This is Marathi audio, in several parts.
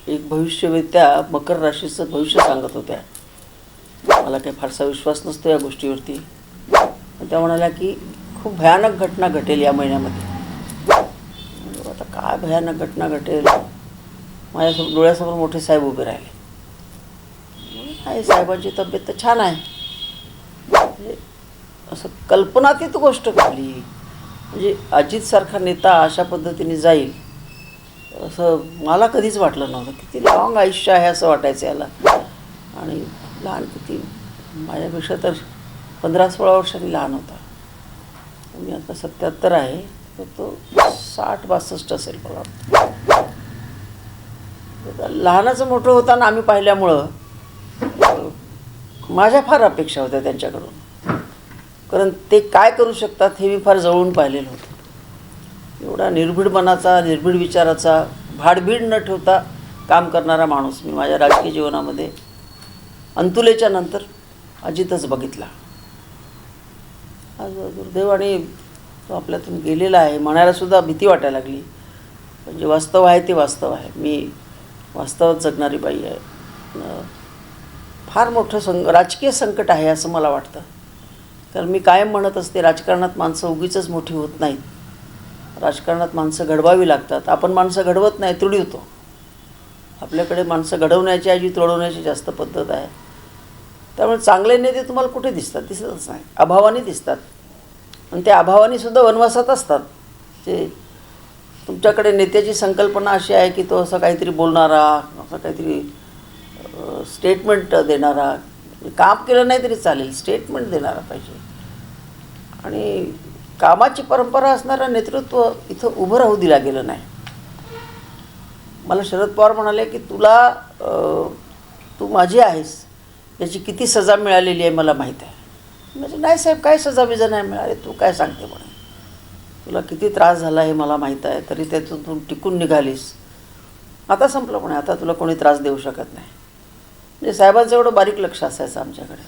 एक भविष्यवेत्या मकर राशीचं भविष्य सांगत होत्या. मला काही फारसा विश्वास नसतो या गोष्टीवरती. त्या म्हणाल्या की खूप भयानक घटना घटेल या महिन्यामध्ये. आता काय भयानक घटना घटेल. माझ्यासमोर डोळ्यासमोर मोठे साहेब उभे राहिले. आहे साहेबांची तब्येत तर छान आहे. म्हणजे असं कल्पनातीत गोष्ट घडली. म्हणजे अजितसारखा नेता अशा पद्धतीने जाईल असं मला कधीच वाटलं नव्हतं. किती लॉंग आयुष्य आहे असं वाटायचं याला. आणि लहान किती, माझ्यापेक्षा तर 15-16 वर्षांनी लहान होता. मी आता 77 आहे, तर तो 60-62 असेल मला वाटतं. लहानाचं मोठं होताना आम्ही पाहिल्यामुळं माझ्या फार अपेक्षा होत्या त्यांच्याकडून. कारण ते काय करू शकतात हे मी फार जवळून पाहिलेलं होतं. एवढा निर्भीड मनाचा, निर्भीड विचाराचा, भाडभीड न ठेवता काम करणारा माणूस मी माझ्या राजकीय जीवनामध्ये अंतुलेच्या नंतर अजितच बघितला. आज दुर्दैवाने तो आपल्यातून गेलेला आहे म्हणायलासुद्धा भीती वाटायला लागली. पण जे वास्तव आहे ते वास्तव आहे. मी वास्तवात जगणारी बाई आहे. फार मोठं राजकीय संकट आहे असं मला वाटतं. कारण मी कायम म्हणत असते, राजकारणात माणसं उगीचच मोठी होत नाहीत. राजकारणात माणसं घडवावी लागतात. आपण माणसं घडवत नाही, तुडवतो. आपल्याकडे माणसं घडवण्याची ऐवजी तोडवण्याची जास्त पद्धत आहे. त्यामुळे चांगले नेते तुम्हाला कुठे दिसतात? दिसतच नाही. अभावाने दिसतात. आणि त्या अभावानेसुद्धा वनवासात असतात. ते तुमच्याकडे नेत्याची संकल्पना अशी आहे की तो असं काहीतरी बोलणारा, असं काहीतरी स्टेटमेंट देणारा, काम केलं नाही तरी चालेल, स्टेटमेंट देणारा पाहिजे. आणि कामाची परंपरा असणारं नेतृत्व इथं उभं राहू दिला गेलं नाही. मला शरद पवार म्हणाले की तू माझी आहेस, याची किती सजा मिळालेली आहे मला माहीत आहे. म्हणजे नाही साहेब, काय सजा बिजा नाही मिळाली, तू काय सांगते म्हणे. तुला किती त्रास झाला हे मला माहीत आहे, तरी त्यातून तू टिकून निघालीस. आता संपलं म्हणे, आता तुला कोणी त्रास देऊ शकत नाही. म्हणजे साहेबांचं एवढं बारीक लक्ष असायचं आमच्याकडे.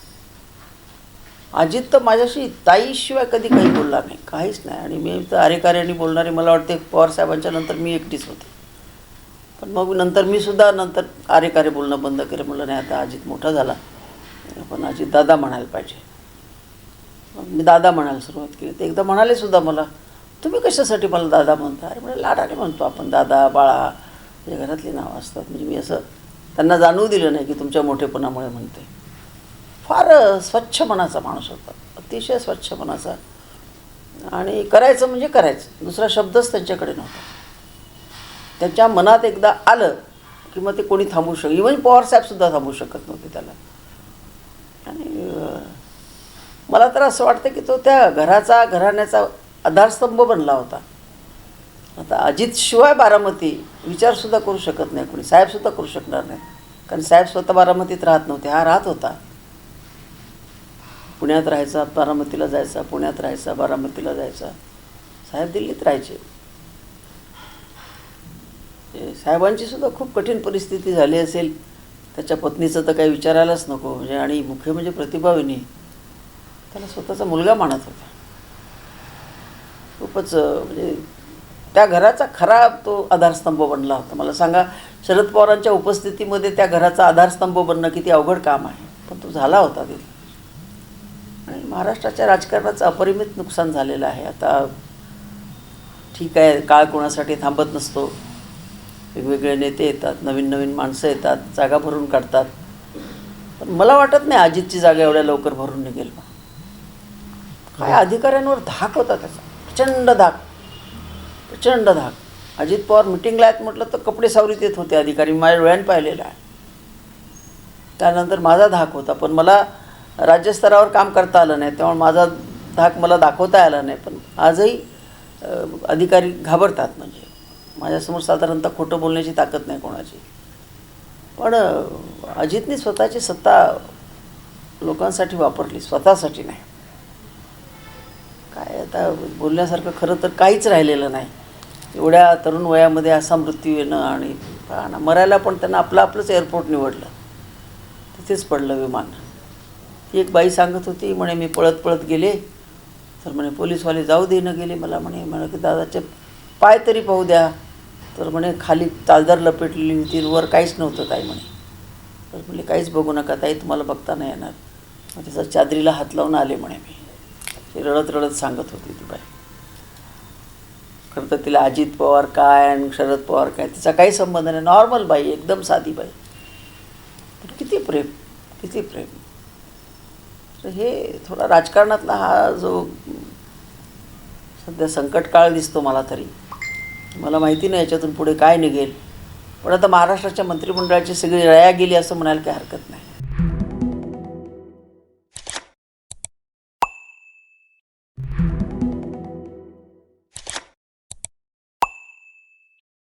अजित तर माझ्याशी ताईशिवाय कधी काही बोलला नाही, काहीच नाही. आणि मी तर अरेकार्याने बोलणारी मला वाटते पवार साहेबांच्या नंतर मी एकटीच होते. पण मग नंतर मी सुद्धा अरेकारे बोलणं बंद केलं. म्हटलं नाही, आता अजित मोठा झाला, पण अजित दादा म्हणायला पाहिजे. मग मी दादा म्हणायला सुरुवात केली. ते एकदा म्हणाले सुद्धा मला, तुम्ही कशासाठी मला दादा म्हणता? अरे म्हणजे लाडाने म्हणतो आपण, दादा बाळा, म्हणजे घरातली नावं असतात. म्हणजे मी असं त्यांना जाणवू दिलं नाही की तुमच्या मोठेपणामुळे म्हणते. फार स्वच्छ मनाचा माणूस होता, अतिशय स्वच्छ मनाचा. आणि करायचं म्हणजे करायचं, दुसरा शब्दच त्यांच्याकडे नव्हता. त्यांच्या मनात एकदा आलं की मग ते कोणी थांबवू शकत. इव्हन पवारसाहेबसुद्धा थांबवू शकत नव्हते त्याला. आणि मला तर असं वाटतं की तो त्या घराण्याचा आधारस्तंभ बनला होता. आता अजितशिवाय बारामती विचारसुद्धा करू शकत नाही कोणी, साहेबसुद्धा करू शकणार नाही. कारण साहेब स्वतः बारामतीत राहत नव्हते, हा राहत होता. पुण्यात राहायचा, बारामतीला जायचा, पुण्यात राहायचा, बारामतीला जायचा. साहेब दिल्लीत राहायचे. साहेबांची सुद्धा खूप कठीण परिस्थिती झाली असेल. त्याच्या पत्नीचं तर काही विचारायलाच नको. म्हणजे आणि मुख्य म्हणजे प्रतिभाविनी त्याला स्वतःचा मुलगा मानत होता. खूपच म्हणजे त्या घराचा खरा तो आधारस्तंभ बनला होता. मला सांगा, शरद पवारांच्या उपस्थितीमध्ये त्या घराचा आधारस्तंभ बनणं किती अवघड काम आहे, पण तो झाला होता तिथे. आणि महाराष्ट्राच्या राजकारणाचं अपरिमित नुकसान झालेलं आहे. आता ठीक आहे, काळ कोणासाठी थांबत नसतो. वेगवेगळे नेते येतात, नवीन नवीन माणसं येतात, जागा भरून काढतात. पण मला वाटत नाही अजितची जागा एवढ्या लवकर भरून निघेल. काय अधिकाऱ्यांवर धाक होता त्याचा, प्रचंड धाक, प्रचंड धाक. अजित पवार मिटिंगला आहेत म्हटलं तर कपडे सावरीत येत होते अधिकारी, माझ्या डोळ्याने पाहिलेलं आहे. त्यानंतर माझा धाक होता, पण मला राज्यस्तरावर काम करता आलं नाही, त्यामुळे माझा धाक मला दाखवता आला नाही. पण आजही अधिकारी घाबरतात. म्हणजे माझ्यासमोर साधारणतः खोटं बोलण्याची ताकद नाही कोणाची. पण अजितने स्वतःची सत्ता लोकांसाठी वापरली, स्वतःसाठी नाही. काय आता बोलण्यासारखं खरं तर काहीच राहिलेलं नाही. एवढ्या तरुण वयामध्ये असा मृत्यू येणं. आणि मरायला पण त्यांना आपलंच एअरपोर्ट निवडलं, तिथेच पडलं विमान. ती एक बाई सांगत होती, म्हणे मी पळत पळत गेले तर म्हणे पोलीसवाले जाऊ देणं गेले मला. म्हणे की दादाचे पाय तरी पाहू द्या, तर म्हणे खाली चादर लपेटलेली होती, वर काहीच नव्हतं ताई म्हणे. तर म्हणे काहीच बघू नका ताई, तुम्हाला बघता नाही येणार. मग त्याचा चादरीला हात लावून आले म्हणे मी. ती रडत रडत सांगत होती ती बाई. खरं तर तिला अजित पवार काय आणि शरद पवार काय तिचा काही संबंध नाही. नॉर्मल बाई, एकदम साधी बाई. पण किती प्रेम, किती प्रेम. तर हे थोडा राजकारणातला हा जो सध्या संकट काळ दिसतो मला तरी. मला माहिती नाही याच्यातून पुढे काय निघेल. पण आता महाराष्ट्राच्या मंत्रिमंडळाची सगळी रया गेली असं म्हणायला काही हरकत नाही.